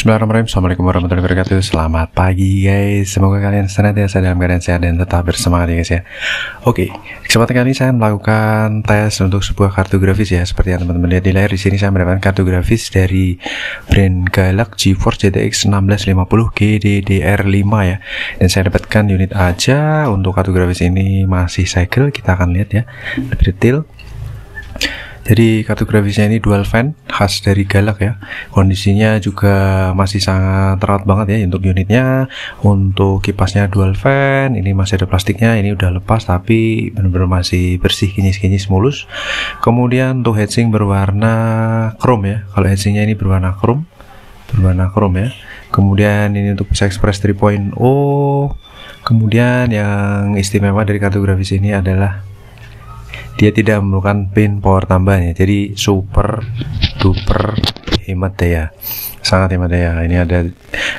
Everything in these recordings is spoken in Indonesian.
Bismillahirrahmanirrahim. Assalamualaikum warahmatullahi wabarakatuh. Selamat pagi guys. Semoga kalian senantiasa dalam keadaan sehat dan tetap bersemangat ya guys ya. Oke, kesempatan kali ini saya melakukan tes untuk sebuah kartu grafis ya. Seperti yang teman-teman lihat di layar di sini, saya mendapatkan kartu grafis dari brand Galaxy GeForce GTX 1650 GDDR5 ya. Dan saya dapatkan unit aja. Untuk kartu grafis ini masih segel. Kita akan lihat ya lebih detail. Jadi kartu grafisnya ini dual fan khas dari Galak ya. Kondisinya juga masih sangat terawat banget ya untuk unitnya. Untuk kipasnya dual fan, ini masih ada plastiknya, ini udah lepas tapi benar-benar masih bersih, kinyis-kinyis mulus. Kemudian untuk heatsink berwarna chrome ya. Kalau heatsinknya ini berwarna chrome ya. Kemudian ini untuk PCI Express 3.0. Kemudian yang istimewa dari kartu grafis ini adalah dia tidak memerlukan pin power tambahan ya, jadi super duper hemat daya, sangat hemat daya. Ini ada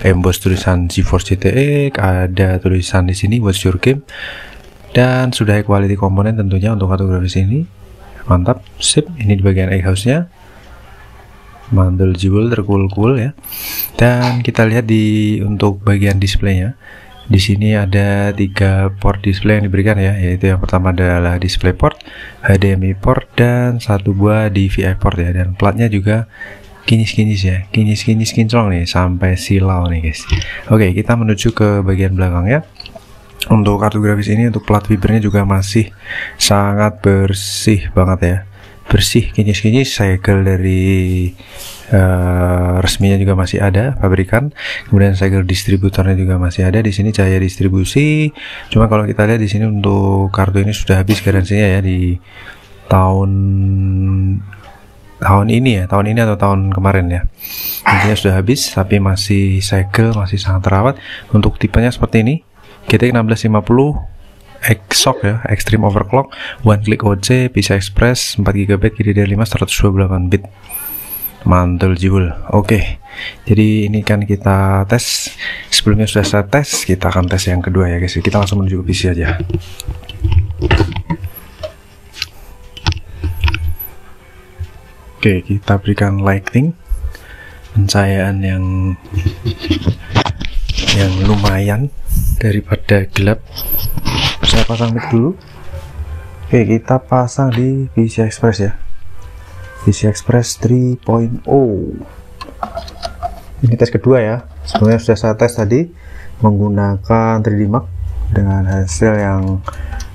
emboss tulisan GeForce GTX, ada tulisan di sini Watch Your Game, dan sudah high quality komponen tentunya untuk kartu grafis ini. Mantap, sip. Ini di bagian exhaustnya, mantul jewel tercool ya. Dan kita lihat untuk bagian displaynya. Di sini ada 3 port display yang diberikan ya, yaitu yang pertama adalah display port, HDMI port, dan 1 buah DVI port ya. Dan platnya juga kinyis-kinyis ya, kinyis-kinyis kinclong nih, sampai silau nih guys. Oke, kita menuju ke bagian belakangnya. Untuk kartu grafis ini, untuk plat fibernya juga masih sangat bersih banget ya, bersih, kinyis-kinyis, segel dari resminya juga masih ada, pabrikan. Kemudian segel distributornya juga masih ada. Di sini cahaya distribusi. Cuma kalau kita lihat di sini untuk kartu ini sudah habis garansinya ya di tahun ini atau tahun kemarin ya. Intinya sudah habis, tapi masih segel, masih sangat terawat. Untuk tipenya seperti ini, GTX 1650 Exoc ya, Extreme Overclock, One Click OC, PCI Express 4GB, GDDR5 128 bit. Mantul jebul. Oke, jadi ini kan kita tes. Sebelumnya sudah saya tes, kita akan tes yang kedua ya guys. Kita langsung menuju ke PC aja. Oke, kita berikan lighting, pencahayaan yang lumayan daripada gelap. Saya pasang mic dulu. Oke, kita pasang di PCI Express ya, PCI Express 3.0. Ini tes kedua ya. Sebelumnya sudah saya tes tadi menggunakan 3D Mark dengan hasil yang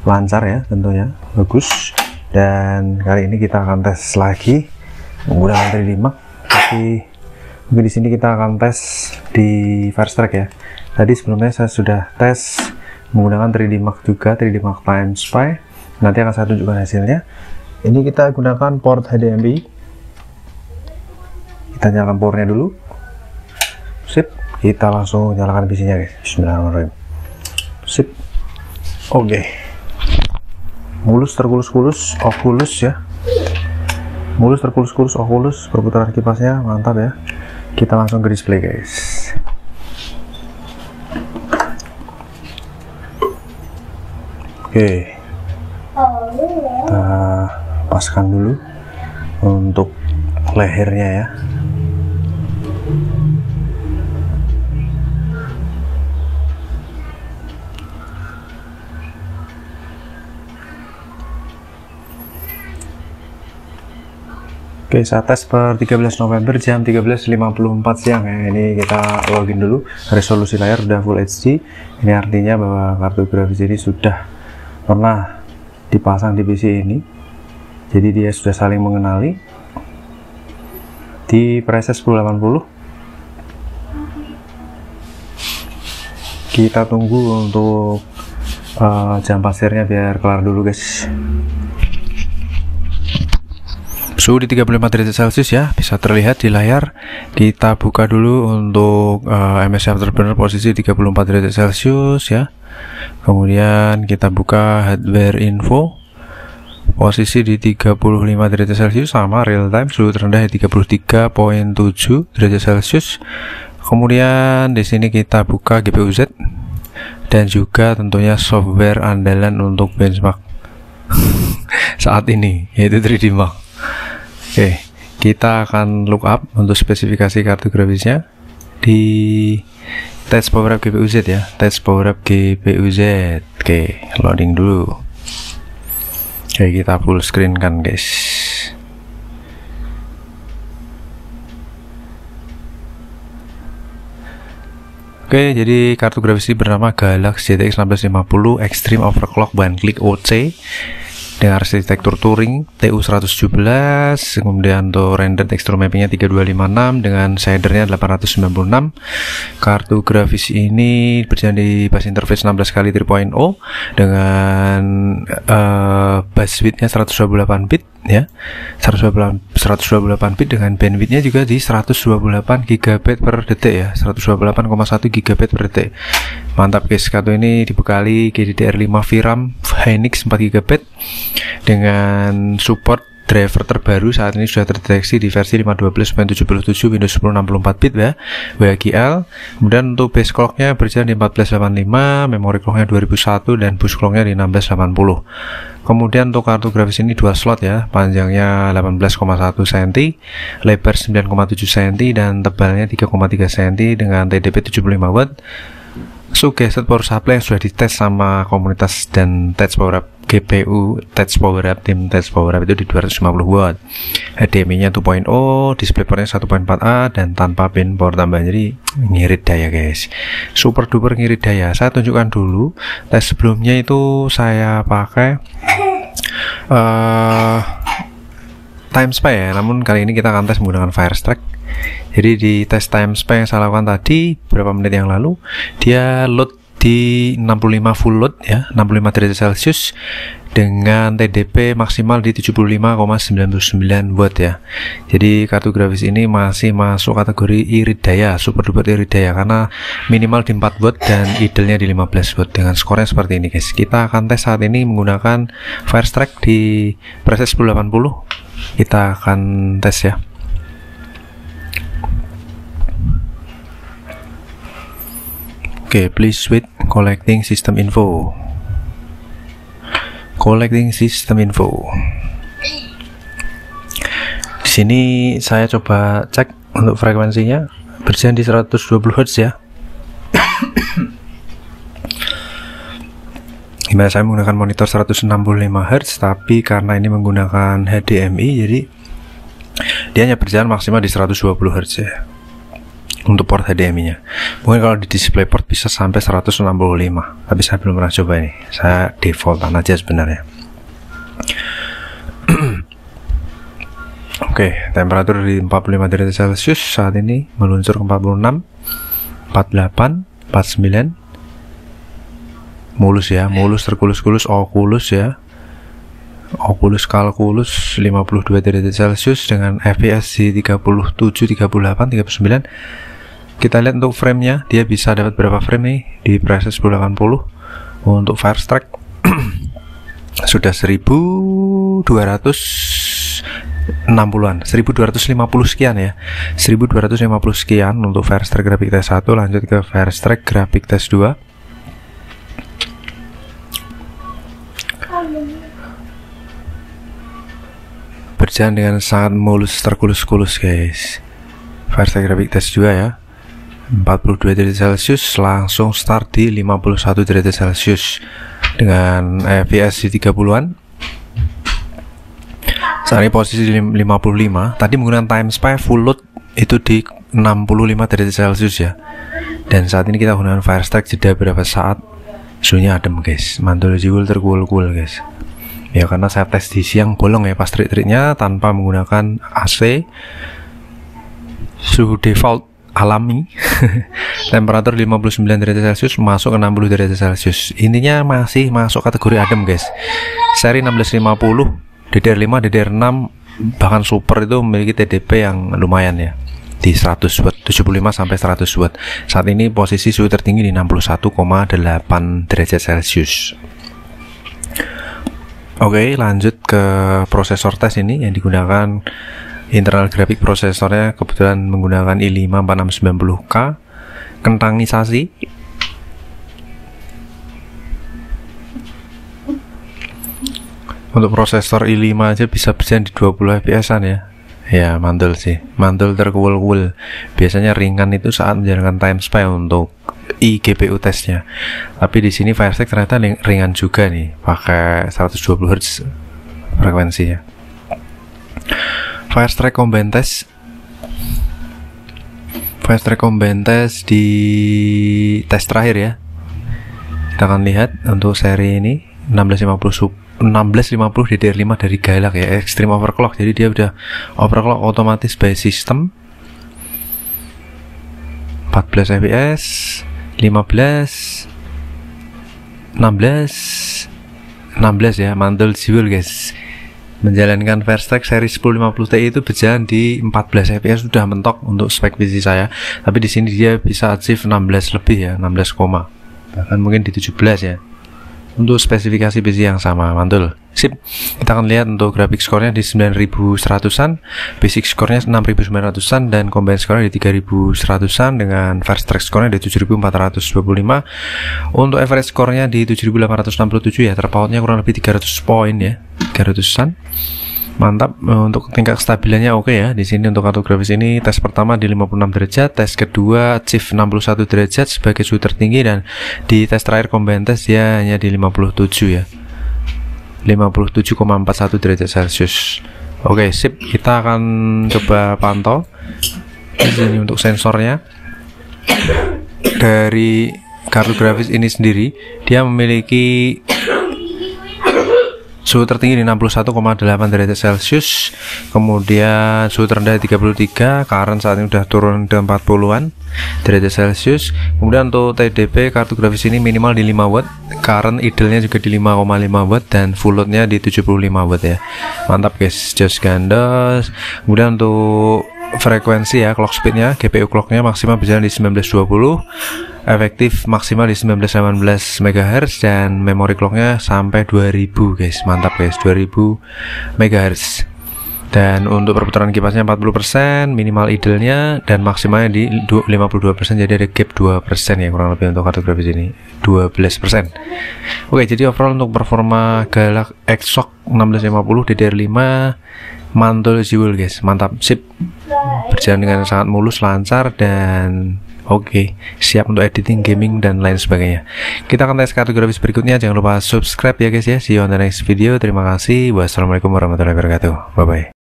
lancar ya, tentunya bagus. Dan kali ini kita akan tes lagi menggunakan 3D Mark, tapi mungkin di sini kita akan tes di Fire Strike ya. Tadi sebelumnya saya sudah tes menggunakan 3D Mark juga, 3D Mark Time Spy. Nanti akan saya tunjukkan hasilnya. Ini kita gunakan port HDMI. Kita nyalakan portnya dulu. Sip. Kita langsung nyalakan PC-nya guys. Bismillahirrahmanirrahim. Sip. Oke. Mulus terkulus-kulus, okulus ya. Mulus terkulus-kulus, okulus. Perputaran kipasnya mantap ya. Kita langsung ke display guys. Oke. Kita paskan dulu untuk lehernya ya. Oke, saya tes per 13 November jam 13.54 siang ya. Ini kita login dulu. Resolusi layar udah Full HD. Ini artinya bahwa kartu grafis ini sudah pernah dipasang di PC ini, jadi dia sudah saling mengenali. Di preset 1080. Kita tunggu untuk jam pasirnya biar kelar dulu guys. Suhu di 35 derajat Celcius ya, bisa terlihat di layar. Kita buka dulu untuk MSI Afterburner posisi 34 derajat Celcius ya. Kemudian kita buka hardware info, posisi di 35 derajat Celcius, sama real time, suhu terendah di 33.7 derajat Celcius. Kemudian di sini kita buka GPU Z dan juga tentunya software andalan untuk benchmark saat ini, yaitu 3D Mark. Oke, kita akan look up untuk spesifikasi kartu grafisnya. di tes power up GPU Z ya, tes power up GPU Z. Oke, loading dulu. Oke, kita full screen kan guys. Oke, jadi kartu grafis ini bernama Galaxy GTX 1650 Extreme Overclock One Click OC dengan arsitektur Turing TU117, kemudian untuk render texture mappingnya 3256 dengan shadernya 896. Kartu grafis ini berjalan di bus interface 16 x 3.0 dengan bus widthnya 128 bit ya, 128 bit dengan bandwidthnya juga di 128 GB per detik ya, 128,1 GB per detik. Mantap guys, kartu ini dibekali GDDR5 VRAM Hynix 4 GB dengan support driver terbaru saat ini sudah terdeteksi di versi 512.77 Windows 10 64 bit ya, WGL. Kemudian untuk base clocknya berjalan di 1485, memory clocknya 2001 dan boost clocknya di 1680. Kemudian untuk kartu grafis ini dua slot ya, panjangnya 18,1 cm, lebar 9,7 cm dan tebalnya 3,3 cm dengan TDP 75 watt. Suggested power supply yang sudah dites sama komunitas dan tes power up GPU, tes power up, tim tes power up itu di 250 watt. HDMI nya 2.0, display portnya 1.4A dan tanpa pin power tambahan, jadi ngirit daya guys, super duper ngirit daya. Saya tunjukkan dulu tes sebelumnya itu saya pakai TimeSpy ya, namun kali ini kita akan tes menggunakan Firestrike. Jadi di tes TimeSpy yang saya lakukan tadi beberapa menit yang lalu, dia load di 65 full load ya, 65 derajat Celcius dengan TDP maksimal di 75,99 watt ya. Jadi kartu grafis ini masih masuk kategori irit daya, super duper irit daya, karena minimal di 4 watt dan idle-nya di 15 watt dengan skornya seperti ini guys. Kita akan tes saat ini menggunakan Firestrike di preset 1080. Kita akan tes ya. Oke, please wait, collecting system info. Collecting system info. Di sini saya coba cek untuk frekuensinya berjalan di 120 Hz ya. Dimana saya menggunakan monitor 165 Hz, tapi karena ini menggunakan HDMI, jadi dia hanya berjalan maksimal di 120 Hz ya untuk port HDMI nya. Mungkin kalau di DisplayPort bisa sampai 165, tapi saya belum pernah coba ini, saya defaultan aja sebenarnya. Oke, temperatur di 45 derajat Celcius saat ini meluncur ke 46, 48, 49. Mulus ya, mulus terkulus-kulus, Oculus ya, Oculus Calculus 52 derajat Celcius dengan FPS di 37, 38, 39. Kita lihat untuk framenya, dia bisa dapat berapa frame nih di preset 1080. Untuk Firestrike sudah 1260-an, 1250 sekian ya, 1250 sekian untuk Firestrike Graphic Test 1. Lanjut ke Firestrike Graphic Test 2. Berjalan dengan sangat mulus terkulus-kulus guys. Firestrike Graphic Test 2 ya, 42 derajat Celcius, langsung start di 51 derajat Celcius dengan FPS di 30-an. Saat ini posisi di 55. Tadi menggunakan TimeSpy full load itu di 65 derajat Celcius ya. Dan saat ini kita gunakan Firestrike jeda berapa saat, suhunya adem guys, mantul jiwul terkul-kul guys. Ya karena saya tes di siang bolong ya, pas trik-triknya tanpa menggunakan AC, suhu default alami. Temperatur 59 derajat Celcius masuk ke 60 derajat Celcius. Intinya masih masuk kategori adem guys. Seri 1650, DDR5, DDR6 bahkan super itu memiliki TDP yang lumayan ya, di 100 watt, 75 sampai 100 watt. Saat ini posisi suhu tertinggi di 61,8 derajat Celcius. Oke, lanjut ke prosesor tes ini yang digunakan. Internal grafik prosesornya kebetulan menggunakan i5 4690K kentangisasi. Untuk prosesor i5 aja bisa berjalan di 20 fps-an ya. Ya, mantul sih. Mantul terkuul-kuul. Biasanya ringan itu saat menjalankan time spy untuk eGPU tesnya. Tapi di sini Firestack ternyata ringan juga nih, pakai 120 Hz frekuensinya. Firestack Combine Test di tes terakhir ya. Kita akan lihat untuk seri ini 1650 DDR5 dari Galak ya, Extreme Overclock. Jadi dia udah overclock otomatis by system. 14 fps, 15, 16 ya, mantul jiwil guys. Menjalankan Firestack seri 1050 Ti itu berjalan di 14 fps sudah mentok untuk spek PC saya. Tapi di sini dia bisa achieve 16 lebih ya, 16, bahkan mungkin di 17 ya. Untuk spesifikasi PC yang sama, mantul. Sip. Kita akan lihat untuk grafik skornya di 9100-an, basic skornya 6900-an, dan combine skornya di 3100-an, dengan Firestack skornya di 7425. Untuk average skornya di 7867 ya, terpautnya kurang lebih 300 poin ya, 300-an. Mantap. Untuk tingkat kestabilannya oke ya. Di sini untuk kartu grafis ini tes pertama di 56 derajat, tes kedua achieve 61 derajat sebagai suhu tertinggi, dan di tes terakhir combine test dia hanya di 57 ya. 57,41 derajat Celcius. Oke, sip. Kita akan coba pantau di sini untuk sensornya. Dari kartu grafis ini sendiri, dia memiliki suhu tertinggi di 61,8 derajat Celcius, kemudian suhu terendah 33, current saat ini udah turun ke 40-an derajat Celcius. Kemudian untuk TDP kartu grafis ini minimal di 5 watt, current idle-nya juga di 5,5 watt, dan full load-nya di 75 watt ya. Mantap guys, jos gandos. Kemudian untuk frekuensi ya, clock speed-nya, GPU clock-nya maksimal berjalan di 1920, efektif maksimal di 1918 MHz, dan memory clock-nya sampai 2000 guys. Mantap guys, 2000 MHz. Dan untuk perputaran kipasnya 40%, minimal idle-nya, dan maksimalnya di 52%, jadi ada gap 2% ya kurang lebih untuk kartu grafis ini, 12%. Oke, jadi overall untuk performa Galak Exoc 1650 DDR5 mantul jiwil guys, mantap, sip. Berjalan dengan sangat mulus, lancar, dan oke, siap untuk editing, gaming, dan lain sebagainya. Kita akan tes kartu grafis berikutnya. Jangan lupa subscribe ya guys ya. See you on the next video. Terima kasih. Wassalamualaikum warahmatullahi wabarakatuh. Bye bye.